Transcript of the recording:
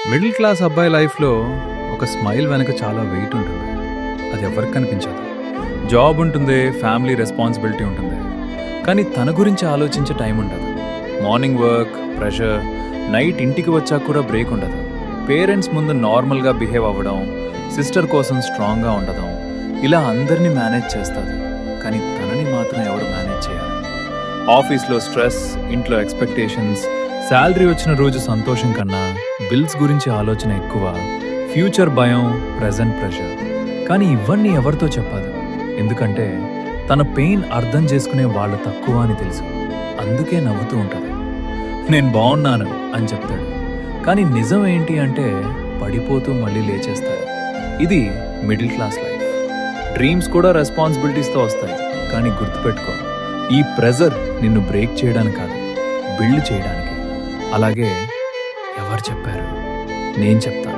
Middle class అబ్బాయి లైఫ్లో ఒక స్మైల్ వెనక చాలా వెయిట్ ఉంటుంది. అది ఎవరికి కనిపించదు. జాబ్ ఉంటుంది, ఫ్యామిలీ రెస్పాన్సిబిలిటీ ఉంటుంది, కానీ తన గురించి ఆలోచించే టైం ఉండదు. మార్నింగ్ వర్క్ ప్రెషర్, నైట్ ఇంటికి వచ్చాక కూడా బ్రేక్ ఉండదు. పేరెంట్స్ ముందు నార్మల్గా బిహేవ్ అవ్వడం, సిస్టర్ కోసం స్ట్రాంగ్గా ఉండడం, ఇలా అందరినీ మేనేజ్ చేస్తుంది. కానీ తనని మాత్రం ఎవరు మేనేజ్ చేయాలి? ఆఫీస్లో స్ట్రెస్, ఇంట్లో ఎక్స్పెక్టేషన్స్, శాలరీ వచ్చిన రోజు సంతోషం కన్నా బిల్స్ గురించి ఆలోచన ఎక్కువ, ఫ్యూచర్ భయం, ప్రెజెంట్ ప్రెషర్. కానీ ఇవన్నీ ఎవరితో చెప్పదు, ఎందుకంటే తన పెయిన్ అర్థం చేసుకునే వాళ్ళు తక్కువ అని తెలుసు. అందుకే నవ్వుతూ ఉంటుంది. నేను బాగున్నాను అని చెప్తాడు, కానీ నిజం ఏంటి అంటే పడిపోతూ మళ్ళీ లేచేస్తాడు. ఇది మిడిల్ క్లాస్ లైఫ్. డ్రీమ్స్ కూడా రెస్పాన్సిబిలిటీస్తో వస్తాయి, కానీ గుర్తుపెట్టుకో, ఈ ప్రెజర్ నిన్ను బ్రేక్ చేయడానికి కాదు, బిల్డ్ చేయడానికి. అలాగే ఎవరు చెప్పారు? నేను చెప్తాను.